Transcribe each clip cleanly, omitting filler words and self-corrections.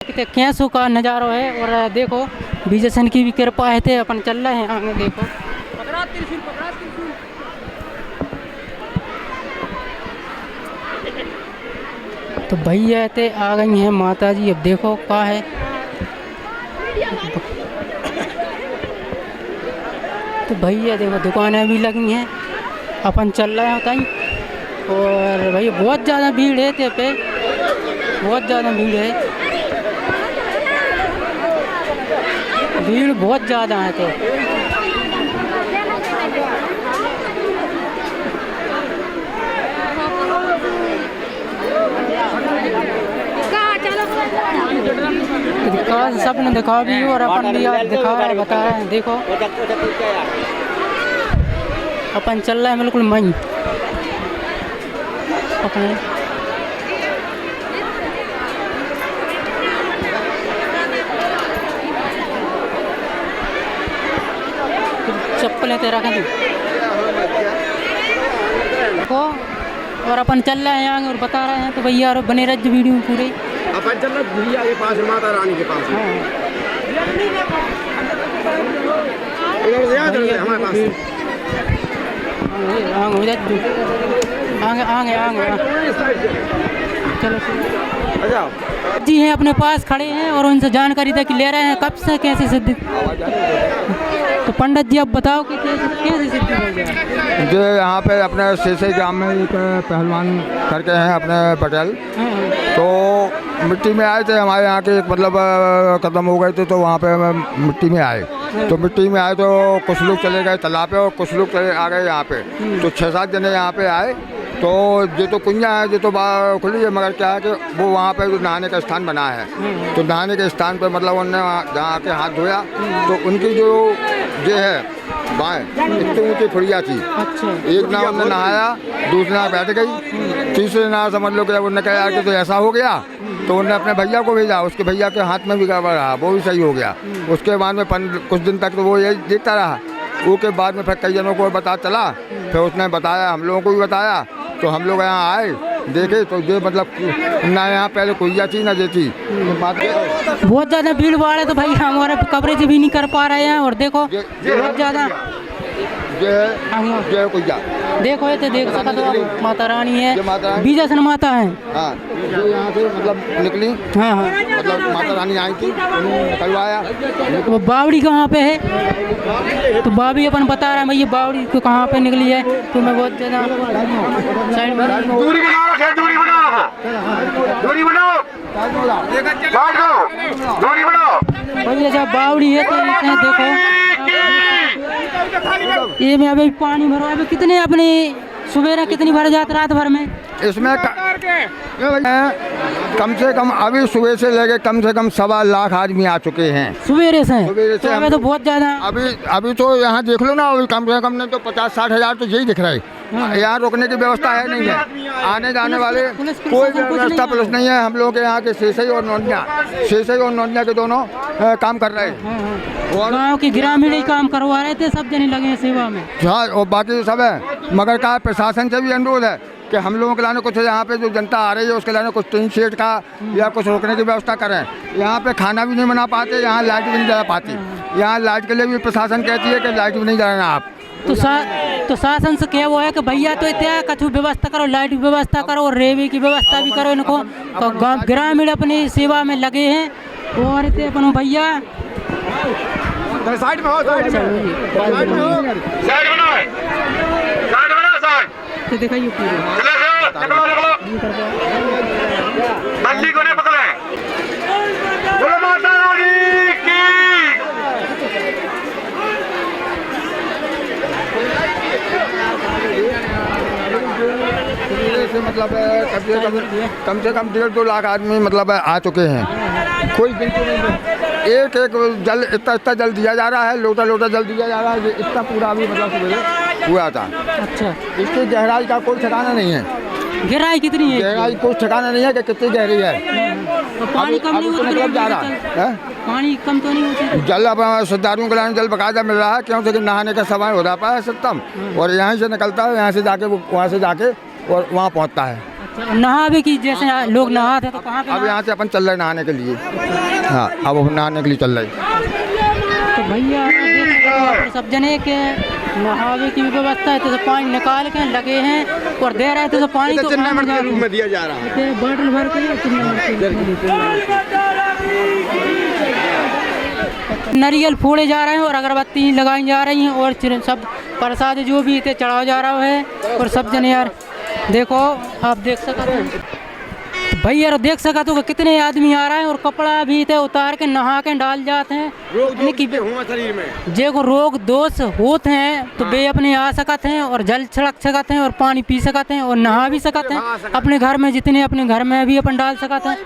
कितने कैसों का नज़ारा है। और देखो विजयसन की भी कृपा है थे अपन चल रहे हैं आगे। देखो पकड़ा त्रिशूल, पकड़ा त्रिशूल। तो भैया थे आ गई हैं माता जी। अब देखो क्या है। तो भैया देखो दुकानें भी लगी हैं, अपन चल रहे हैं कहीं। और भैया बहुत ज़्यादा भीड़ है ते पे, बहुत ज़्यादा भीड़ है, भीड़ बहुत ज़्यादा है। तो सबने दिखा भी और अपन भी आज दिखा रहे बता रहे हैं। देखो अपन चल रहे हैं बिल्कुल मई अपन। चप्पलें तेरा कहीं देखो। और अपन चल रहे हैं यहाँ और बता रहे हैं। तो भैया और बने रहे वीडियो में पूरे। अपन चल रहे भैया के पास, माता रानी के पास। हमारे पास आगे आगे आगे चलो अच्छा जी हैं अपने पास खड़े हैं और उनसे जानकारी तक ले रहे हैं कब से कैसे सिद्धि। तो पंडित जी अब बताओ कि कैसे सिद्धि हो गया। जो यहाँ पे अपने शेषई ग्राम में एक पहलवान करके हैं अपने पटेल, तो मिट्टी में आए थे हमारे यहाँ के। मतलब खत्म हो गए थे तो वहाँ पे मिट्टी में आए। तो मिट्टी में आए तो कुछ लोग चले गए तालाब पे और कुछ लोग चले आ गए यहाँ पे। तो 6-7 जने यहाँ पे आए। तो ये तो कुंजा है, ये तो खुली है, मगर क्या है कि वो वहाँ पे जो नहाने का स्थान बना है, तो नहाने के स्थान पे मतलब उन्होंने जहाँ आके हाथ धोया तो उनकी जो ये है बाएँ इतनी ऊँची फुड़िया थी। अच्छा। एक नाव उन्होंने नहाया, दूसरी नाव बैठ गई, तीसरे नाव समझ लो कि उन्होंने कहा यार कि तो ऐसा हो गया। तो उन्होंने अपने भैया को भेजा, उसके भैया के हाथ में भी गड़बड़ रहा, वो भी सही हो गया। उसके बाद में कुछ दिन तक तो वो यही देखता रहा। उसके बाद में फिर कई जनों को पता चला, फिर उसने बताया, हम लोगों को भी बताया। तो हम लोग यहाँ आए देखे तो ये मतलब ना यहाँ पहले कोई थी ना ये थी। बहुत ज़्यादा भीड़ भाड़ है तो भाई हमारे कवरेज भी नहीं कर पा रहे हैं। और देखो बहुत ज़्यादा देखो ये तो देख सका तो माता रानी है, विजयसन माता है। हाँ जो यहाँ से मतलब निकली। हाँ हाँ मतलब माता रानी आई थी, उन्होंने निकलवाया। वो बावड़ी कहाँ पे है। तो बावड़ी अपन बता रहे हैं भैया बावड़ी को कहाँ पे निकली है। तो मैं बहुत ज़्यादा साइड में दूरी बनाओ, दूरी बनाओ, दूरी बनाओ, दूरी बनाओ भैया जब बावड़ी है तो देखो ये में अभी पानी भरो। अभी कितने अपने सवेरे कितनी भर जाते रात भर में इसमें कम से कम अभी सुबह से लेके कम से कम 1.25 लाख आदमी आ चुके हैं सवेरे से। तो अभी तो बहुत ज़्यादा अभी तो यहाँ देख लो ना, अभी कम से कम नहीं तो 50-60 हज़ार तो यही दिख रहा है। यहाँ रुकने की व्यवस्था है नहीं है, आने जाने वाले कोई व्यवस्था पुलिस नहीं है। हम लोग के यहाँ के शेषई और नौनिया के दोनों काम कर रहे हैं और गाँव के ग्रामीण ही काम करवा रहे थे, सब जने लगे हैं सेवा में। हाँ और बाकी सब है। मगर क्या प्रशासन से भी अनुरोध है कि हम लोगों के लाने कुछ यहाँ पे जो जनता आ रही है उसके लाने कुछ टीन शेड का या कुछ रोकने की व्यवस्था करें। यहाँ पे खाना भी नहीं बना पाते, यहाँ लाइट भी नहीं जला पाती। यहाँ लाइट के लिए भी प्रशासन कहती है कि लाइट भी नहीं जलाना आप। तो शासन से क्या वो है कि भैया तो इतना कछु व्यवस्था करो, लाइट की व्यवस्था करो और रेवे की व्यवस्था भी करो। इनको तो ग्रामीण अपनी सेवा में लगे हैं और इतने अपन भैया साइड में हो, साइड में तो दिखाइए पूरे बंदी को नहीं पकड़े। बोलो माता रानी की। मतलब कम से कम 1.5-2 लाख आदमी मतलब आ चुके हैं। कोई गिनती नहीं है। एक जल इतना जल दिया जा रहा है, लोटा जल दिया जा रहा है। इतना पूरा अभी मतलब सुबह हुआ था। अच्छा। इसकी गहराई का कोई ठिकाना नहीं है। गहराई कितनी है? गहराई कोई ठिकाना नहीं है कि कितनी गहरी है। तो पानी कम नहीं होता मतलब जा रहा है, पानी कम तो नहीं होती। जल अब श्रद्धालुओं के लाने जल बकायदा मिल रहा है, क्योंकि नहाने का समय हो रहा है सत्तम, और यहाँ से निकलता है, यहाँ से जाके वहाँ से जाके और वहाँ पहुँचता है। नहा भी की जैसे लोग नहाते हैं तो कहाँ पे अब यहाँ से अपन चल रहे नहाने के लिए। हाँ, अब हम नहाने के लिए चल रहे। तो भैया देख सब जने के नहावे की भी व्यवस्था है, तो पानी निकाल के लगे हैं और दे रहे थे तो पानी तो चिन्ह के रूप में दिया जा रहा है। बोतल भर के नारियल फोड़े जा रहे हैं और अगरबत्ती लगाई जा रही हैं और सब प्रसाद जो भी थे चढ़ाया जा रहा है। और सब जने यार देखो, आप देख सकते हैं भैया यार, देख सका तो कितने आदमी आ रहे हैं और कपड़ा भी थे उतार के नहा के डाल जाते हैं। शरीर में जे को रोग दोष होते हैं तो वे अपने आ सकते हैं और जल छिड़क सकते हैं और पानी पी सकते हैं और नहा भी सकते हैं। अपने घर में जितने अपने घर में भी अपन डाल सकते हैं,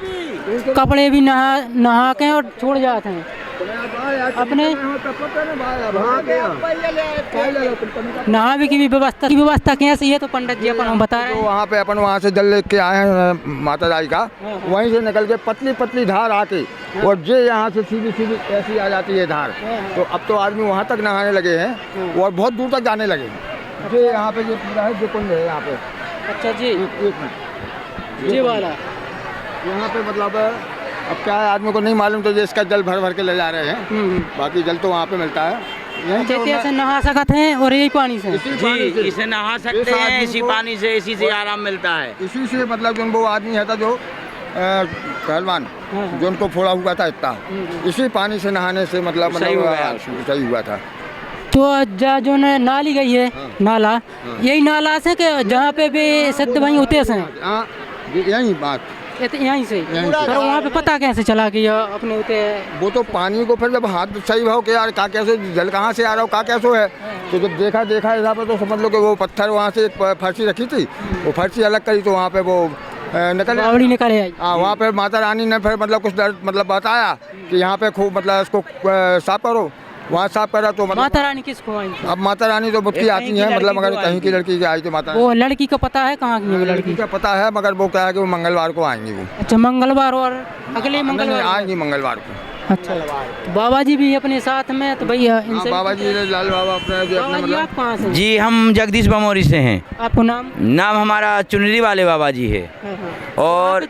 कपड़े भी नहा के और छोड़ जाते हैं अपने। नहावे की भी व्यवस्था कैसी है तो पंडित जी अपन बता रहे हैं। तो वहाँ पे अपन वहाँ से जल लेके आए हैं माता रानी का, वहीं से निकल के पतली पतली धार आके और जे यहाँ से सीधी सीधी ऐसी आ जाती है धार। तो अब तो आदमी वहाँ तक नहाने लगे हैं और बहुत दूर तक जाने लगे हैं। जो यहाँ पे जो पूरा है जो कुंड है यहाँ पे। अच्छा जी, एक मिनट जी वाला यहाँ पे मतलब अब क्या है आदमी को नहीं मालूम, तो ये इसका जल भर भर के ले जा रहे हैं। बाकी जल तो वहाँ पे मिलता है। जैसे नहा सकते हैं और यही पानी से जी इसे नहा सकते हैं, इसी पानी से, इसी से आराम मिलता है। इसी से मतलब जो वो आदमी है था जो पहलवान जो उनको फोड़ा हुआ था इतना, इसी पानी से नहाने से मतलब सही हुआ था। तो जो नाली गई है नाला, यही नाला से कि जहाँ पे भी सिद्ध भाई होते हैं यही बात यहीं से। पर वहाँ पे पता कैसे चला कि अपने होते हैं? वो तो पानी को फिर जब हाथ सही भाव के यार का कैसे जल कहाँ से आ रहा हो का कैसे है, तो जब देखा हिसाब से तो समझ लो कि वो पत्थर वहाँ से एक फर्शी रखी थी, वो फर्शी अलग करी तो वहाँ पे वो निकल आई। हाँ, वहाँ पे माता रानी ने फिर मतलब कुछ मतलब बताया कि यहाँ पे खूब मतलब इसको साफ करो, वहाँ साफ करा तो मतलब माता रानी किसको आई? अब माता रानी तो मुझकी आती है, मतलब मगर कहीं की लड़की की आई थी माता। वो लड़की का पता है कहाँ की है? लड़की का पता है मगर वो क्या है कि वो मंगलवार को आएंगी वो। अच्छा, मंगलवार और अगले मंगलवार आएंगी मंगलवार को। अच्छा, बाबा जी भी अपने साथ में, तो भैया इनसे बाबा जी लाल बाबा अपने जो अपने मतलब। आप कहाँ से? जी हम जगदीश बमोरी से हैं। आपको नाम? नाम हमारा चुनरी वाले बाबा जी है। और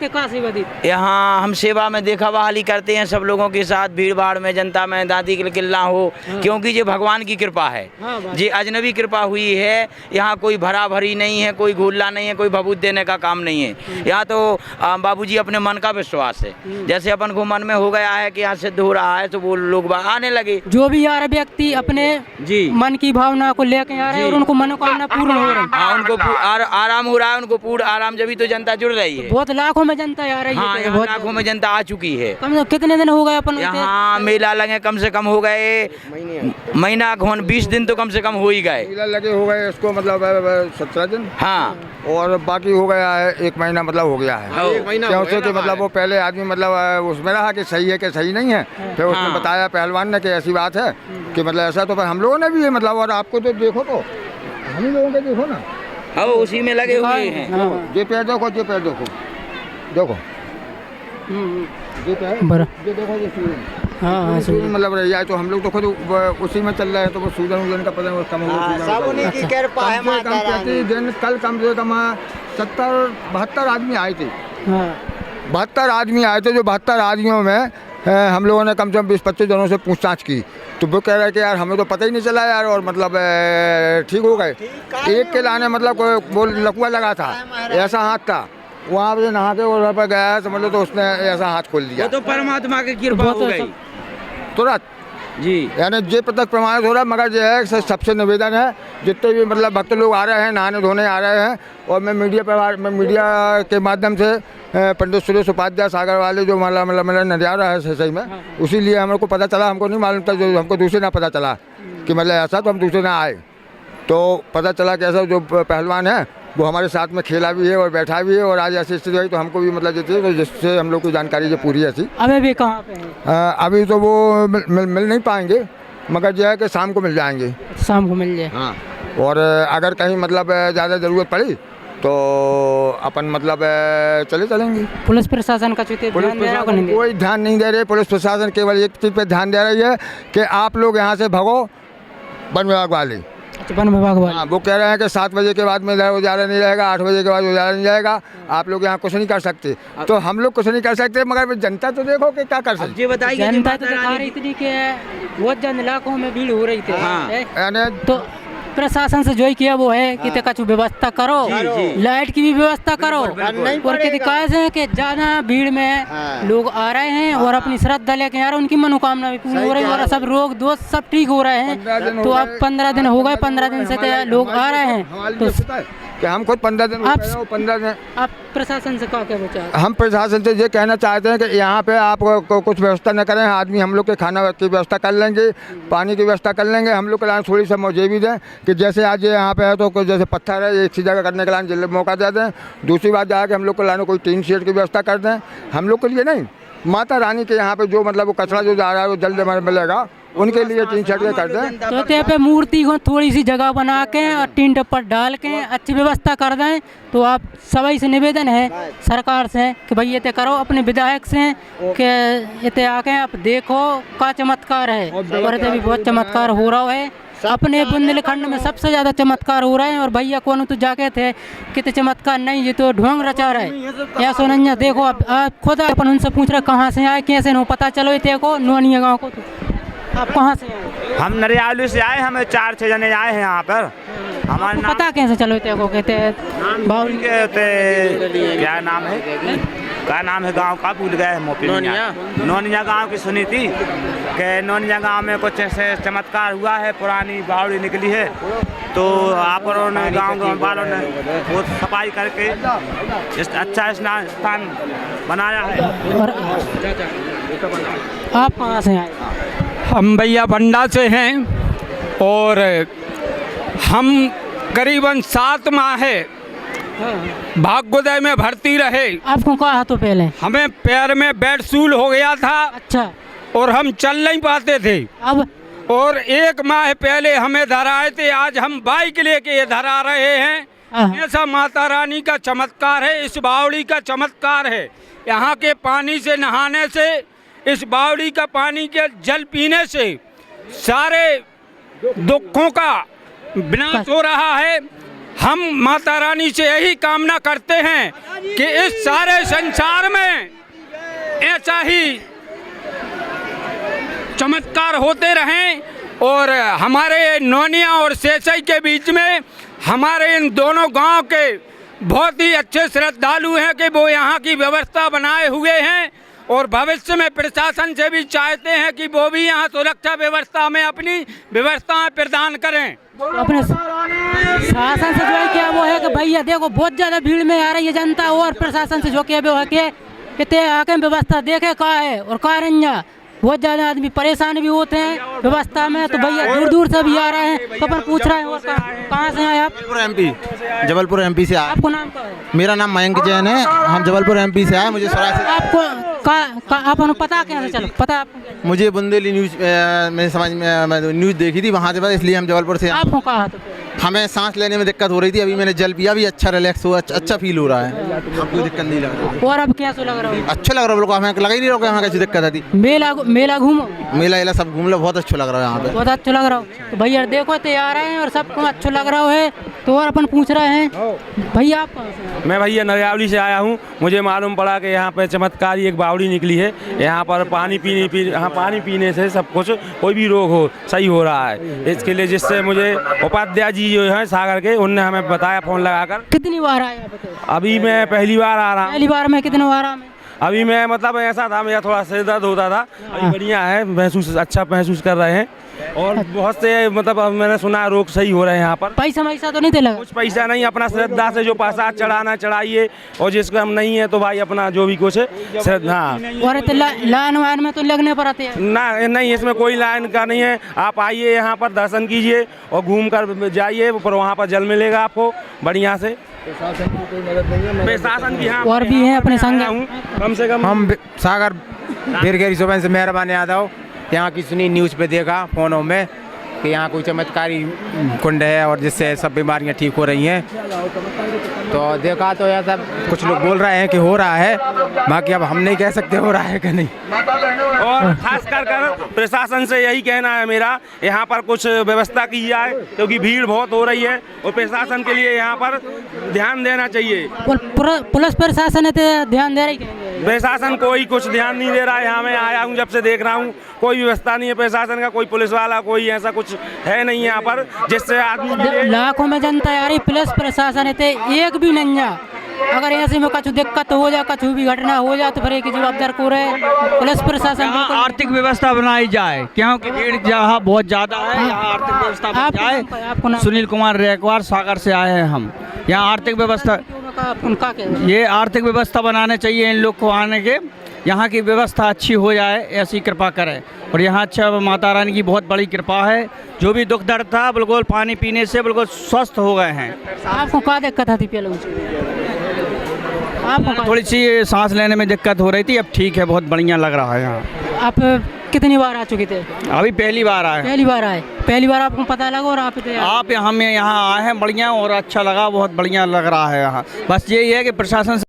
यहाँ हम सेवा में देखा बहाली करते हैं सब लोगों के साथ, भीड़ भाड़ में, जनता में, दादी किलकिल ना हो, क्योंकि ये भगवान की कृपा है, जी अजनबी कृपा हुई है। यहाँ कोई भरा भरी नहीं है, कोई घूला नहीं है, कोई भभूत देने का काम नहीं है। यहाँ तो बाबूजी अपने मन का विश्वास है, जैसे अपन को मन में हो गया है कि यहाँ सिद्ध हो रहा है तो वो लोग आने लगे। जो भी यार व्यक्ति अपने जी मन की भावना को लेकर आ रहे हैं और उनको मनोकामना पूर्ण हो रही है, हाँ उनको आराम हो रहा है, उनको पूर्ण आराम, जब तो जनता जुड़ रही है। बहुत लाखों में जनता आ रही है। हाँ, बहुत लाखों में जनता आ चुकी है। कम कितने दिन हो गए अपन यहाँ मेला लगे? कम से कम हो गए महीना 20 दिन तो कम से कम हो ही गए। मेला लगे हो गए इसको मतलब 17 दिन। हाँ, और बाकी हो गया है 1 महीना मतलब हो गया है। क्योंकि कि मतलब वो पहले आदमी मतलब उसमें रहा कि सही है कि सही नहीं है, फिर उसने बताया पहलवान ने कि ऐसी बात है कि मतलब ऐसा, तो फिर हम लोगों ने भी मतलब, और आपको तो देखो तो हम ही लोगों के देखो ना, हाँ उसी में लगे हुए हैं। ये पैर देखो, ये पैर देखो, देखो ये पैर, ये देखो ये सूजन मतलब रह जाए, तो हम लोग तो खुद उसी में चल रहे हैं, तो वो सूजन का पता कम हो दिन। कल कम से कम 70-72 आदमी आए थे। 72 आदमी आए थे, जो 72 आदमियों में हम लोगों ने कम से कम 20-25 जनों से पूछताछ की, तो वो कह रहे कि यार हमें तो पता ही नहीं चला यार, और मतलब ठीक हो गए। एक के लाने मतलब वो लकुआ लगा था, ऐसा हाथ था, वहाँ पे नहा के वहाँ पर गया समझ लो, तो उसने ऐसा हाथ खोल दिया। तो परमात्मा की कृपा हो गई तुरंत जी, यानी ये प्रत्यक्ष प्रमाणित हो रहा है। मगर जो है सबसे निवेदन है, जितने भी मतलब भक्त लोग आ रहे हैं, नहाने धोने आ रहे हैं, और मैं मीडिया के माध्यम से पंडित सुरेश उपाध्याय सागर वाले जो मतलब नजारा है सही में, उसी लिए हमको पता चला, हमको नहीं मालूम था, जो हमको दूसरे ना पता चला कि मतलब ऐसा, तो हम दूसरे ना आए, तो पता चला कि ऐसा जो पहलवान है वो हमारे साथ में खेला भी है और बैठा भी है, और आज ऐसी स्थिति हुई तो हमको भी मतलब देती है, तो जिससे हम लोग की जानकारी जो पूरी ऐसी। अभी भी कहाँ पे है? अभी तो वो मिल नहीं पाएंगे, मगर जो है कि शाम को मिल जाएंगे। शाम को मिल जाए। हाँ, और अगर कहीं मतलब ज़्यादा ज़रूरत पड़ी तो अपन मतलब चलेंगे। पुलिस प्रशासन का कोई ध्यान नहीं दे रहे। पुलिस प्रशासन केवल एक चीज़ पे ध्यान दे रही है कि आप लोग यहाँ से भगो, वन विभाग वाले, अच्छा, वन विभाग वाले। हाँ, वो कह रहे हैं कि 7 बजे के बाद में उजाला नहीं रहेगा, 8 बजे के बाद उजाला नहीं जाएगा, आप लोग यहाँ कुछ नहीं कर सकते। तो हम लोग कुछ नहीं कर सकते, मगर जनता तो देखो कि क्या कर सकते। ये बताइए कि जनता तो माता दिखा रानी रही थी कि बहुत जन इलाकों में भीड़ हो रही थी। हाँ। यानी तो प्रशासन से जो ही किया वो है कि कुछ व्यवस्था करो, लाइट की भी व्यवस्था करो, और के दिक्कत है कि ज्यादा भीड़ में लोग आ रहे हैं और अपनी श्रद्धा लेके आ रहे हैं, उनकी मनोकामना भी पूरी हो रही है और सब रोग दोष सब ठीक हो रहे हैं। तो अब 15 दिन हो गए, 15 दिन से तो लोग आ रहे हैं। तो कि हम खुद 15 दिन आप 15 दिन आप प्रशासन से क्या विचार? हम प्रशासन से ये कहना चाहते हैं कि यहाँ पे आप कुछ व्यवस्था न करें, आदमी हम लोग के खाना की व्यवस्था कर लेंगे, पानी की व्यवस्था कर लेंगे, हम लोग के लिए थोड़ी सा मौजे भी दें कि जैसे आज ये यहाँ पे है तो कुछ जैसे पत्थर है एक सी जगह करने के लिए मौका दे दें। दूसरी बात जाके हम लोग को लाने कोई टीन शेड की व्यवस्था कर दें, हम लोग के लिए नहीं, माता रानी के यहाँ पे जो मतलब वो कचरा जो जा रहा है वो जल्द मिलेगा, उनके लिए टीन शेड कर दें। तो ते पे मूर्ति को थोड़ी सी जगह बना के और टीन टप्पर डाल के अच्छी व्यवस्था कर दें। तो आप सभी से निवेदन है सरकार से कि भाई ये करो, अपने विधायक से कि ये आके आप देखो का चमत्कार है, और भी बहुत चमत्कार हो रहा है। अपने बुंदेलखंड में सबसे ज़्यादा चमत्कार हो रहे हैं, और भैया कौन तो जाके थे कितने चमत्कार नहीं, ये तो ढोंग रचा रहा है। या सोनन्या देखो आप खुद अपन उनसे पूछ रहे कहाँ से आए, कैसे नो पता चलो ये को नोनिया गाँव को। तो आप कहाँ से आए? हम नरियाली से आए, हमें 4-6 जने आए हैं यहाँ पर। हमारा नाम पता कैसे चलो ते को कहते हैं बाउल के होते क्या नाम है, क्या नाम है गांव का भूल गए, नोनिया गांव की सुनी थी कि नोनिया गांव में कुछ ऐसे चमत्कार हुआ है, पुरानी बावड़ी निकली है। तो आप ने गांव वालों ने वो सफाई करके अच्छा स्थान बनाया है। और आप कहाँ से आए? हम भैया बंडा से हैं और हम करीबन 7 माह है भाग्योदय में भर्ती रहे। आपको कहा तो पहले? हमें पैर में बेड सूल हो गया था। अच्छा। और हम चल नहीं पाते थे। अब और 1 माह पहले हमें धराए थे, आज हम बाइक लेके धरा रहे हैं। ऐसा माता रानी का चमत्कार है, इस बावड़ी का चमत्कार है। यहाँ के पानी से नहाने से, इस बावड़ी का पानी के जल पीने से सारे दुखों का विनाश हो रहा है। हम माता रानी से यही कामना करते हैं कि इस सारे संसार में ऐसा ही चमत्कार होते रहें, और हमारे नोनिया और सेसई के बीच में हमारे इन दोनों गांव के बहुत ही अच्छे श्रद्धालु हैं कि वो यहाँ की व्यवस्था बनाए हुए हैं, और भविष्य में प्रशासन से भी चाहते हैं कि वो भी यहाँ सुरक्षा व्यवस्था में अपनी व्यवस्थाएं प्रदान करें। अपने शासन से जो है क्या वो है कि भैया देखो बहुत ज़्यादा भीड़ में आ रही है जनता, और प्रशासन से जो क्या वो है कि कितने आके व्यवस्था देखे का है और का रंजा बहुत ज़्यादा आदमी परेशान भी होते हैं व्यवस्था में। तो भैया दूर दूर से भी आ रहे हैं, तो अपन पूछ रहे हैं कहाँ से आए आप? जबलपुर एमपी से आए। आपको नाम क्या है? मेरा नाम मयंक जैन है, हम जबलपुर एमपी से आए। मुझे आपको आपको पता कैसे चलो पता आपको? मुझे बुंदेली न्यूज़ में समझ में न्यूज़ देखी थी वहाँ से, बस इसलिए हम जबलपुर से। आपको कहा तो हमें सांस लेने में दिक्कत हो रही थी, अभी मैंने जल पिया, भी अच्छा रिलैक्स हुआ, अच्छा फील हो रहा है, अब कोई दिक्कत नहीं लग रही। और अब कैसा लग रहा है? अच्छा लग रहा है, बिल्कुल हमें लगा ही नहीं रहा हमें कैसी दिक्कत थी। मेला घूमो, मेला सब घूम लो, बहुत अच्छा लग रहा है यहाँ पे, बहुत अच्छा लग रहा है। तो भैया देखो तो आ रहे हैं और सबको अच्छा लग रहा है। तो और अपन पूछ रहे हैं भैया आप कहाँ से? मैं भैया नरियावली से आया हूँ। मुझे मालूम पड़ा कि यहाँ पे चमत्कारी एक बावड़ी निकली है। यहाँ पर पानी पीने से सब कुछ कोई भी रोग हो सही हो रहा है। इसके लिए जिससे मुझे उपाध्याय जी जो हैं सागर के, उनने हमें बताया फ़ोन लगाकर। कितनी बार आए? अभी मैं पहली बार आ रहा हूँ। पहली बार में कितने बार आ? अभी मैं मतलब ऐसा था, मेरा थोड़ा सिर दर्द होता था, अभी बढ़िया है, अच्छा महसूस कर रहे हैं। और बहुत से मतलब मैंने सुना रोग सही हो रहे हैं यहाँ पर। पैसा तो नहीं दे लगा? कुछ पैसा नहीं, अपना श्रद्धा से जो प्रसाद चढ़ाना चढ़ाइए, और जिसको हम नहीं है तो भाई अपना जो भी कुछ है हाँ। और तो लाइन वाइन में तो लगने पर आते हैं ना? नहीं, इसमें कोई लाइन का नहीं है। आप आइए यहाँ पर दर्शन कीजिए और घूम कर जाइए, पर वहाँ पर जल मिलेगा आपको बढ़िया से। प्रशासन की हाँ और भी है अपने संग। कम से कम हम सागर बीरगेरी सुबह से मेहरबान यादव यहाँ की सुनी न्यूज़ पे देखा फ़ोनों में, कि यहाँ कोई चमत्कारी कुंड है और जिससे सब बीमारियाँ ठीक हो रही हैं। तो देखा तो यह सब कुछ लोग बोल रहे हैं कि हो रहा है, बाकी अब हम नहीं कह सकते हो रहा है कि नहीं। और खास कर प्रशासन से यही कहना है मेरा, यहाँ पर कुछ व्यवस्था की जाए क्योंकि भीड़ बहुत हो रही है और प्रशासन के लिए यहाँ पर ध्यान देना चाहिए। पुलिस प्रशासन है तो ध्यान दे रही है? प्रशासन कोई कुछ ध्यान नहीं दे रहा है। यहाँ मैं आया हूँ जब से देख रहा हूँ, कोई व्यवस्था नहीं है प्रशासन का, कोई पुलिस वाला कोई ऐसा कुछ है नहीं यहाँ पर जिससे आदमी लाखों में जनता आ रही, पुलिस प्रशासन है तो एक भी नहीं है। अगर ऐसे में कुछ दिक्कत हो जाए, कुछ भी घटना हो जाए तो फिर एक जवाबदार को रहे पुलिस प्रशासन। आर्थिक व्यवस्था बनाई जाए क्योंकि भीड़ जहाँ बहुत ज़्यादा है, यहाँ आर्थिक व्यवस्था बन जाए। सुनील कुमार रेकवार सागर से आए हैं हम। यहाँ आर्थिक व्यवस्था, ये आर्थिक व्यवस्था बनाने चाहिए इन लोग को आने के, यहाँ की व्यवस्था अच्छी हो जाए, ऐसी कृपा करें। और यहाँ अच्छा माता रानी की बहुत बड़ी कृपा है, जो भी दुख दर्द था बिल्कुल पानी पीने से बिल्कुल स्वस्थ हो गए हैं। आपको क्या दिक्कत आती पहले? आपको थोड़ी सी सांस लेने में दिक्कत हो रही थी, अब ठीक है, बहुत बढ़िया लग रहा है यहाँ। आप कितनी बार आ चुके थे? अभी पहली बार आए। पहली बार आए? पहली बार आपको पता लगा और आप हम यहाँ आए हैं, बढ़िया और अच्छा लगा, बहुत बढ़िया लग रहा है यहाँ। बस यही है कि प्रशासन